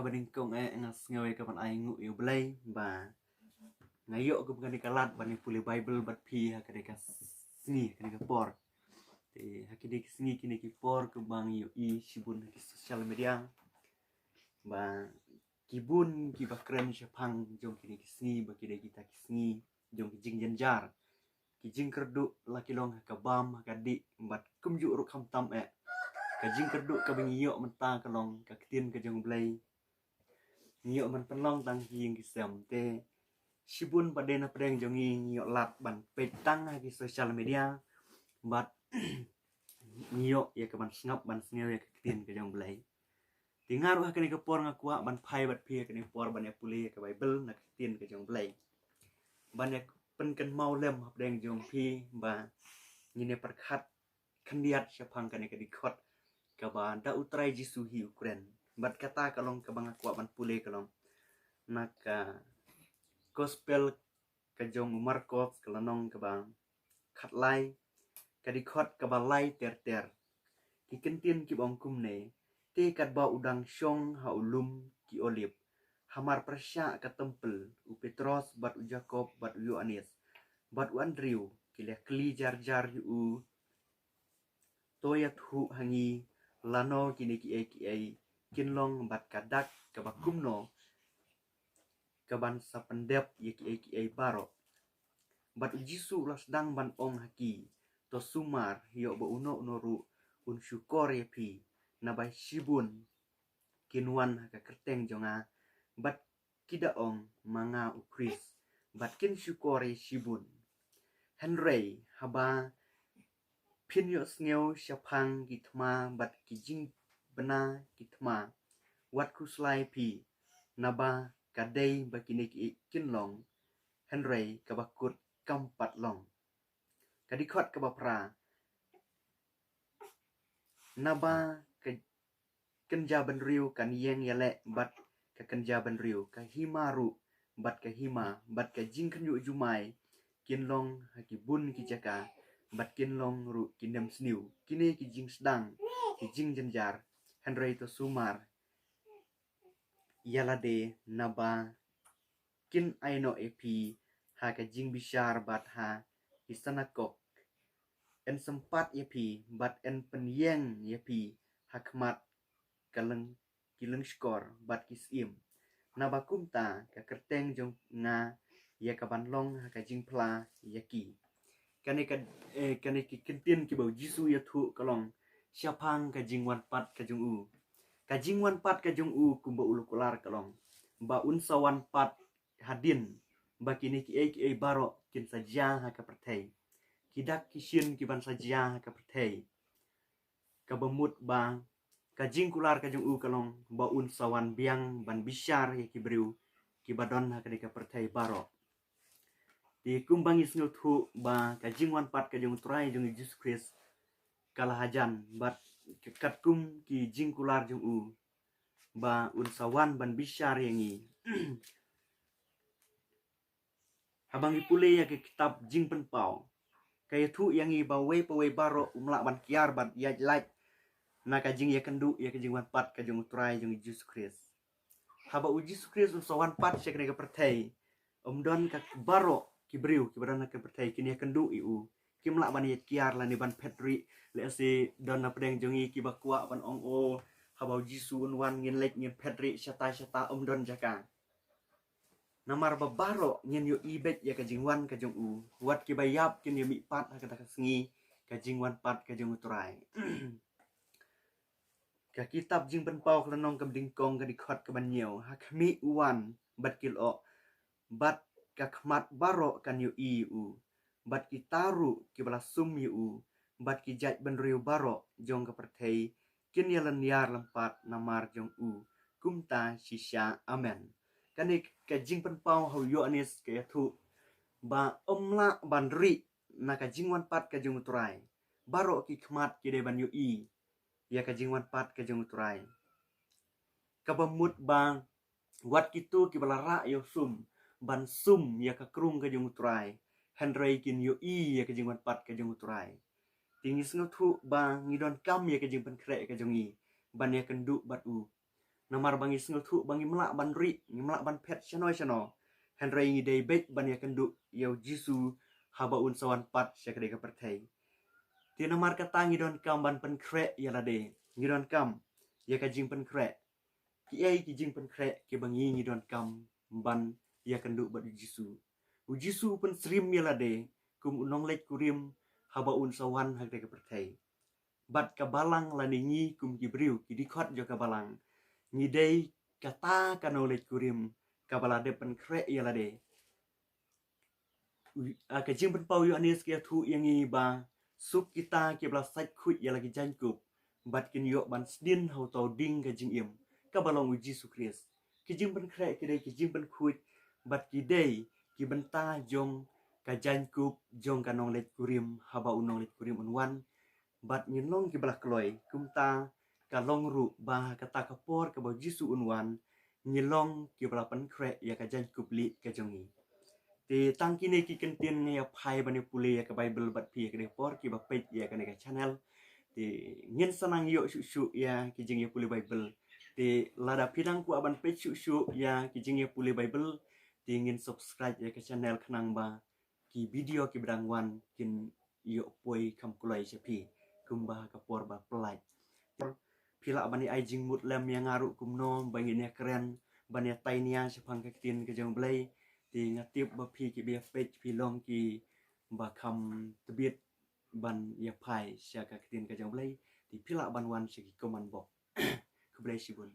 kabaning kong ngas ngawe kapan aingu yo belai ba ngayo ko bukan dikalat bani puli Bible bat pi hakadeka sini kadeka por te hakideki sini kini ki por ke bang yo I sibun ki sosial media ba kibun ki bakren syapang jong kini ki sini ba kide kita ki sini jong ki jing janjar ki jing kerdu laki long kabam hakadi bat kumju ru kham tam ka jing kerdu ka bang yo menta kalong ka ketin ka jong belai ngio man penlong tang hiing ki sem te sibun padena pedeng jongi ngio lat ban petang ki sosial media bat ngio ya ke ban snap ban sneo ya ketin ke jong belai tingaru hakani ke por ngakua ban pai bat pia ke ni por ban ya puli ke Bible na ketin ke jong belai ban ya penken mau lem pedeng jong pi ba ngine perkhat khandiat syapang kane ke dikot ka ba da utrai jisu hi Ukraine bat kata kalong ke bang akua ban puli kalong naka gospel kajong Markos kalanong kabang khatlai kadikot kabalai ter ki kentin ki bong kumne te kat ba udang syong ha ulum ki olip hamar persya ka tempel u Petros bat u Jakob bat u Yohanes bat u Andrew ki kli jar u toyat hu hangi lano kini ki kinlong bat kadak kabakumno kaban sapendep yaki baro bat jisu lasdang ban ong haki to sumar yo ba uno noru un syukor pi na bai sibun kinwan haka kerteng jonga bat kida ong manga u Kris bat kin syukor sibun Henry haba pinyo sneo syapang gitma bat kijing bena gitma wat kuslai pi naba kadai bakini kinlong Henry kabakut kampat long kadikot kabapra naba ke kenja benriu kan yeng yale bat ke kenja benriu ka himaru bat ke hima bat ke jing kenyu jumai kinlong hakibun kijaka bat kinlong ru kinem sniu kini kijing sedang kijing jenjar Henry to sumar yalade naba kin aino epi ha ka jing bishar bat ha isanakok en sempat epi bat en penyeng epi hakmat kaleng kileng skor bat kisim naba kumta ka kerteng jong nga ya ka banlong ha ka jing pla yaki kani ki kentin ki bau jisu ya thu kalong syapang ka jing wan pat ka jong u ka jing wan pat ka jong u kumba ulu kular kalong ba unsawan pat hadin bakini ki baro kin saja ha ka perthei kidak kishin ki ban saja ha ka perthei ka bemut ba ka jing kular ka jong u kalong ba unsawan biang ban bisyar ya ki briu ki badon ha ka perthei baro di kumbangi snul thu ba ka jing wan pat ka jong trai jong Jesus Christ kalahajan bat kat kum ki jing kular jong u ba unsawan ban bisyar yangi habang ipule ya ke kitab jing penpau kaya thu yangi ba we pa we baro umla ban kiar ban ya like na ka jing ya kendu ya ke jing wan pat ka jong trai jong Jesus Christ haba u Jesus Christ unsawan pat syek ka perthei don ka baro kibriu kibaran ka perthei kini ya kendu iu kimla ban ya kiar la ni ban petri le se don na pedeng jongi ki bakwa ban ong o habau jisu wan ngin lek ngin petri syata don jaka namar babaro ngin yo ibet ya ka jingwan ka jong u wat ki bayap kin yo mi pat ha ka sngi ka jingwan pat ka jong utrai ka kitab jing penpau klanong ka dingkong ka dikhot ka banyo ha khmi uwan bat kilo bat ka khmat baro kan yo u bat ki taru ki bala sum u bat ki jaj benriu baro jong ka perthei kin yalan yar lampat namar jong u kumta shisha amen kani ka jing penpau hau Yohanes ka thu ba omla bandri na ka jingwan pat ka jong utrai baro ki khmat ki de ban yo ya ka jingwan pat ka jong utrai ka bamut bang wat kitu ki balara yo sum ban sum ya ka krung ka jong utrai Henry kin yo ya ka jingwan pat ka jong utrai tingis ngo thu ba ngidon kam ya ka jing pen kre ka jongi ban ya kendu bat u namar bangi sengel thu bangi melak ban ri melak ban pet chano Henry ngi day bet ban ya kendu yau jisu habaun sawan pat syakade ka perthai ti namar kata ngi don kam ban pen kre ya lade ngi don kam ya ka jing pen kre ki ai ki jing pen kre ke bangi ngi don kam ban ya kendu bat jisu u jisu pen srim ya lade kum unong lek kurim habaun sawan hakde ka perthai bat ka balang lani ngi kum ki briu ki dikhot jo ka balang ngi day kata kanolek kurim kabala de pen kre ya lade ka jing pen pau yu anis ke thu yang ngi ba sup kita ke bla sait khut ya lagi jankup bat kin yo ban sdin hau tau ding ka jing im ka balong uji su kris ki jing pen kre ki dei ki jing pen khut bat ki dei ki benta jong ka jankup jong kanong let kurim haba unong let kurim unwan bat nyinong ki bla kloi kumta ka long ru ba kata ka por ka ba jisu unwan nyilong ki bla pen kre ya ka jankup li ka jongi te tang kini ki kentien nge ya phai bani pule ya ka bible bat pi ka de por ki ba page ya ka ne ka channel te ngin sanang yo shu ya ki jing ya pule bible te lada pidang ku aban page shu ya ki jing ya pule bible te ngin subscribe ya ka channel khnang ba ki video ki bidang wan kin yo poi kam kulai sepi kumba ka por ba pelai pila bani ai jing mut lem yang ngaru kumno bangin ya keren bani tainia sepang ka tin ka jong blai ti ngatip ba phi ki bia page phi long ki ba kham tebit ban ya phai sya ka tin ka jong blai ti pila ban wan si ki koman bok ku blai sibun